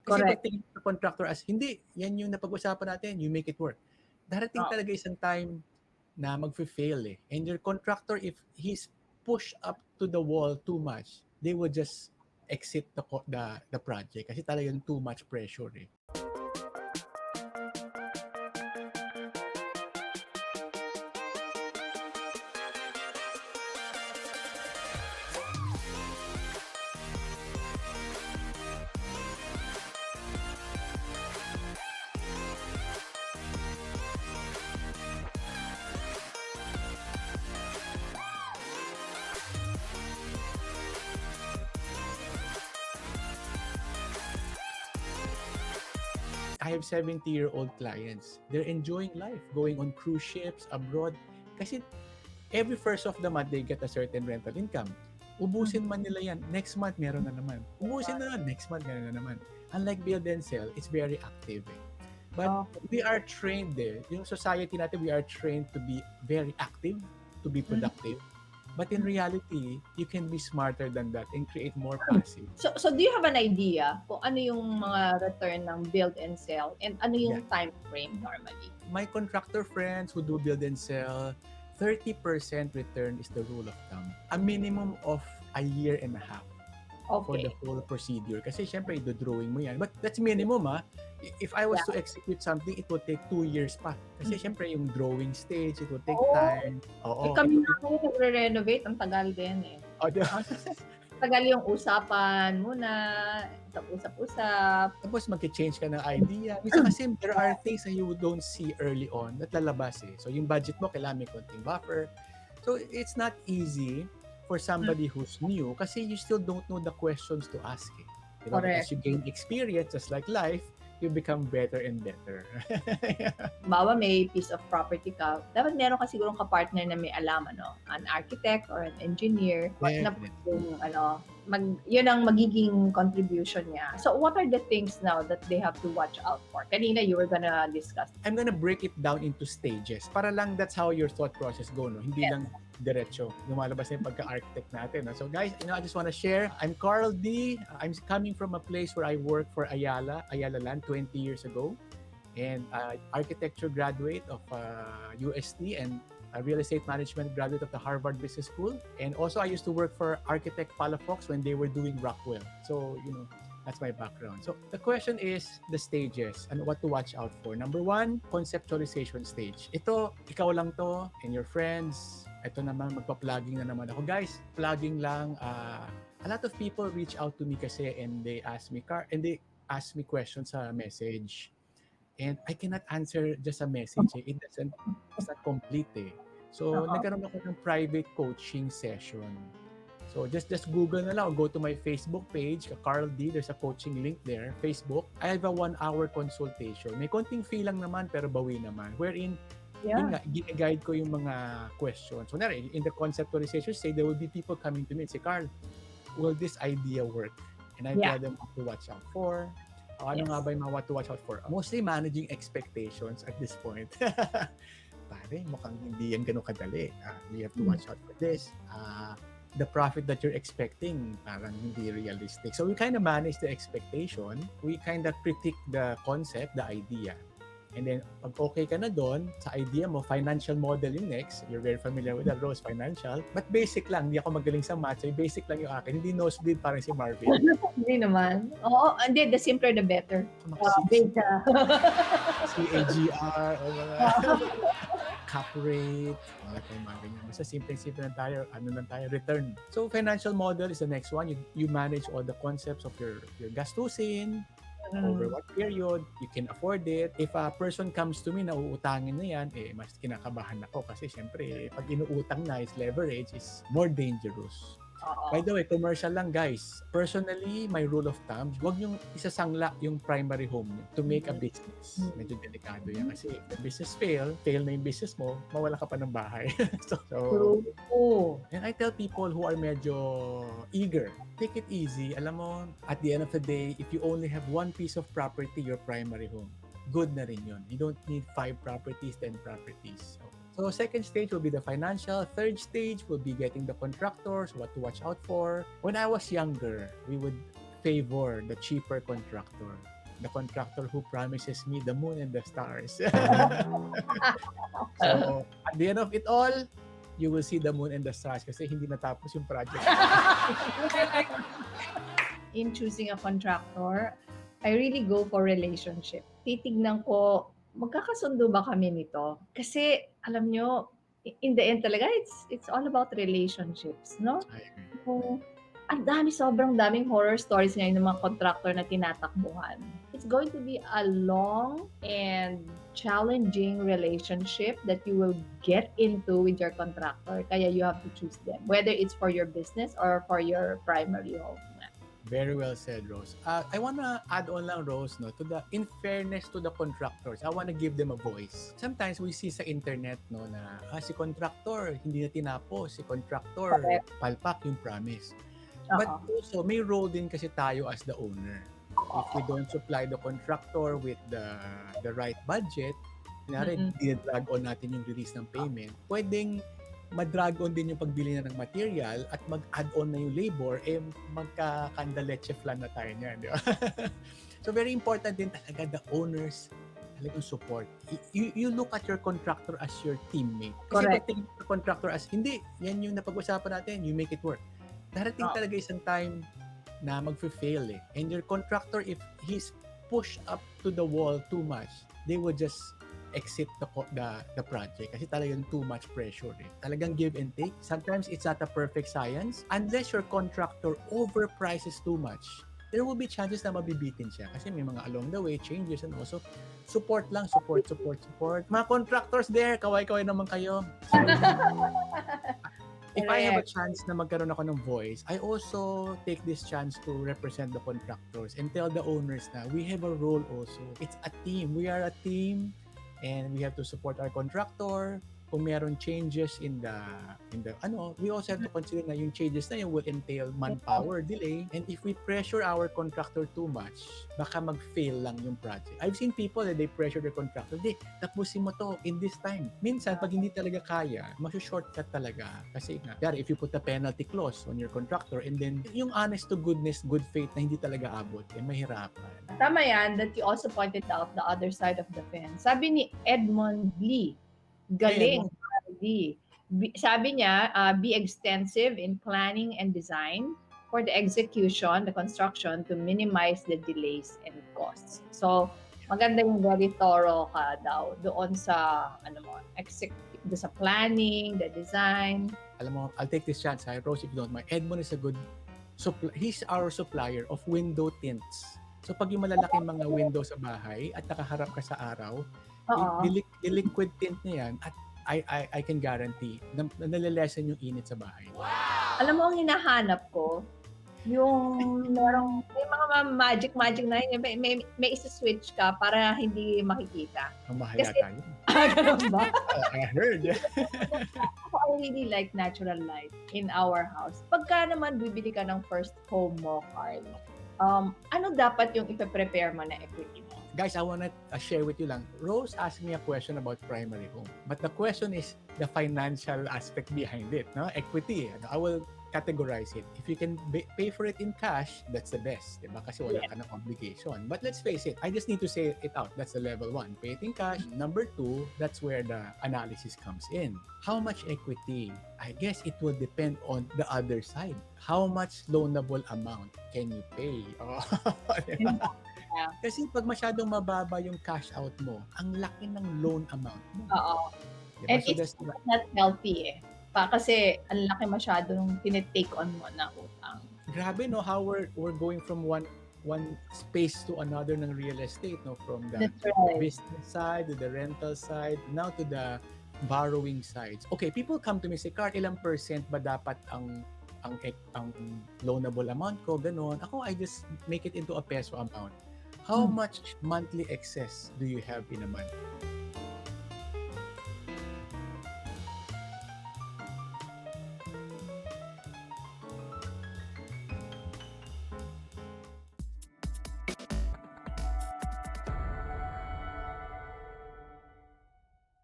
Kasi Correct. pag tingin sa contractor as, hindi, yan yung napag-usapan natin, you make it work. Darating Oh. talaga isang time na mag-fail eh. And your contractor, if he's pushed up to the wall too much, they will just exit the project kasi talagang too much pressure eh. I have 70-year-old clients. They're enjoying life, going on cruise ships, abroad. Kasi every first of the month, they get a certain rental income. Ubusin man nila yan, next month meron na naman. Ubusin na, next month meron na naman. Unlike build and sell, it's very active eh. But we are trained eh. Yung society natin, we are trained to be very active, to be productive. But in reality, you can be smarter than that and create more passive. So do you have an idea kung ano yung mga return ng build and sell and ano yung time frame normally? My contractor friends who do build and sell, 30% return is the rule of thumb. A minimum of a year and a half for the whole procedure. Kasi syempre, do-drawing mo yan. But that's minimum ah. If I was to execute something, it would take 2 years pa. Kasi syempre, yung drawing stage, it would take time. Oo. Kami na kayo nagre-renovate, ang tagal din eh. Tagal yung usapan muna, usap-usap. Tapos mag-change ka ng idea. Minsan kasi there are things that you don't see early on that lalabas eh. So yung budget mo, kailangan may konting buffer. So it's not easy for somebody who's new kasi you still don't know the questions to ask eh. Diba? As you gain experience, just like life, you become better and better. Bawa may piece of property ka, dapat meron ka sigurong kapartner na may alam, an architect or an engineer. Na yun ang magiging contribution niya. So what are the things now that they have to watch out for? Kanina you were gonna discuss. I'm gonna break it down into stages. Para lang that's how your thought process go, no? Hindi lang diretso. Lumalabas na yung pagka-architect natin. No? So guys, I just want to share. I'm Carl D. I'm coming from a place where I worked for Ayala Land 20 years ago. And architecture graduate of UST and a real estate management graduate of the Harvard Business School. And also I used to work for architect Palafox when they were doing Rockwell. So, that's my background. So the question is the stages and what to watch out for. Number 1, conceptualization stage. Ito, ikaw lang to and your friends. Ito naman, magpa-plugging na naman ako. Guys, plugging lang. A lot of people reach out to me kasi and they ask me questions sa message. And I cannot answer just a message. Eh. It's not complete eh. So, nagkaroon ako ng private coaching session. So, just Google na lang or go to my Facebook page, Carl D. There's a coaching link there, Facebook. I have a 1-hour consultation. May konting fee lang naman pero bawi naman. Wherein, yun nga, gina-guide ko yung mga questions. So, in the conceptualization stage, there will be people coming to me and say, Carl, will this idea work? And I tell them what to watch out for. Ano nga ba yung mga what to watch out for? Mostly managing expectations at this point. Pare, mukhang hindi yan ganun kadali. You have to watch out for this. The profit that you're expecting, parang hindi realistic. So we kind of manage the expectation. We kind of critique the concept, the idea. And then, pag okay ka na doon, sa idea mo, financial model yung next. You're very familiar with that, Rose, financial. But basic lang, hindi ako magaling sa math. So basic lang yung akin. Hindi nosebleed parang si Marvin. Hindi naman. Oo, hindi. The simpler, the better. Beta. CAGR, o mga cap rate, mga ganyan. Basta simple-simple lang tayo, return. So, financial model is the next one. You manage all the concepts of your gastusin, over what period, you can afford it. If a person comes to me na uutangin na yan, mas kinakabahan ako kasi syempre, pag inuutang na is leverage is more dangerous. By the way, commercial lang guys. Personally, my rule of thumb, huwag niyong isasangla yung primary home niyo to make a business. Medyo delikado yan kasi if the business fail na yung business mo, mawala ka pa ng bahay. And I tell people who are medyo eager, take it easy. Alam mo, at the end of the day, if you only have one piece of property, your primary home, good na rin yun. You don't need 5 properties, 10 properties. So second stage will be the financial. Third stage will be getting the contractors, what to watch out for. When I was younger, we would favor the cheaper contractor. the contractor who promises me the moon and the stars. So, at the end of it all, you will see the moon and the stars kasi hindi natapos yung project. In choosing a contractor, I really go for relationship. Titignan ko, magkakasundo ba kami nito? Kasi, alam nyo, in the end talaga, it's all about relationships, no? I agree. Kung ang sobrang daming horror stories ngayon ng mga contractor na tinatakbuhan. It's going to be a long and challenging relationship that you will get into with your contractor. Kaya you have to choose them, whether it's for your business or for your primary home. Very well said, Rose. I wanna add on lang, Rose, no, in fairness to the contractors, I wanna give them a voice. Sometimes we see sa internet, no, na si contractor hindi na tinapos, si contractor palpak yung promise. But also, may role din kasi tayo as the owner. If we don't supply the contractor with the right budget, drag on natin yung release ng payment, pwedeng mag-drag on din yung pagbili na ng material at mag-add on na yung labor, magka-kandaleche flan na tayo niyan, di ba? So very important din talaga the owners talagang support. You look at your contractor as your teammate. Kasi pag tingin yung contractor as, hindi, yan yung napag-usapan natin, you make it work. Darating talaga isang time na mag-fail eh. And your contractor, if he's pushed up to the wall too much, they will just exit the project kasi talagang too much pressure eh. Talagang give and take. Sometimes it's not a perfect science. Unless your contractor overprices too much, there will be chances na mabibitin siya kasi may mga along the way changes and also support lang, support. Mga contractors there, kaway-kaway naman kayo. So, if I have a chance na magkaroon ako ng voice, I also take this chance to represent the contractors and tell the owners na we have a role also. It's a team. We are a team. And we have to support our contractor. Kung meron changes in the we also have to consider na yung changes na yun will entail manpower delay. And if we pressure our contractor too much, baka mag-fail lang yung project. I've seen people that they pressure their contractor, tapusin mo to in this time. Minsan, pag hindi talaga kaya, shortcut talaga. Kasi nga, if you put a penalty clause on your contractor and then yung honest to goodness, good faith na hindi talaga abot, mahirapan. Tama yan, that you also pointed out the other side of the fence. Sabi ni Edmond Lee, galing. Sabi niya, be extensive in planning and design for the execution, the construction to minimize the delays and costs. So, maganda yung very thorough ka daw doon sa sa planning, the design. Alam mo, I'll take this chance, Rose, if you don't mind. Edmond is a good he's our supplier of window tints. So pag yung malalaking mga window sa bahay at nakaharap ka sa araw, liquid tint niya yan at I can guarantee na nalilesen yung init sa bahay. Wow! Alam mo, ang hinahanap ko, yung may mga magic na yun, may isa-switch ka para hindi makikita. Ang mahal yata yun. Ganun ba? I heard. I really like natural light in our house. Pagka naman bibili ka ng first home mo, Carl, ano dapat yung ipe-prepare mo na equity mo? Guys, I want to share with you lang. Rose asked me a question about primary home. But the question is the financial aspect behind it. No? Equity. I will categorize it. If you can pay for it in cash, that's the best. Diba? Kasi wala ka ng obligation. But let's face it, I just need to say it out. That's the level 1. Pay it in cash. Number 2, that's where the analysis comes in. How much equity? I guess it will depend on the other side. How much loanable amount can you pay? Diba? Yeah. Kasi pag masyadong mababa yung cash out mo, ang laki ng loan amount mo. Oo. Diba? And so it's not healthy eh. Kasi ang laki masyadong tinitake on mo na utang. Grabe no, how we're going from one space to another ng real estate, no, from the business side to the rental side, now to the borrowing sides. Okay, people come to me say, Carl, ilang percent ba dapat ang loanable amount ko, ganon. Ako, I just make it into a peso amount. How much monthly excess do you have in a month?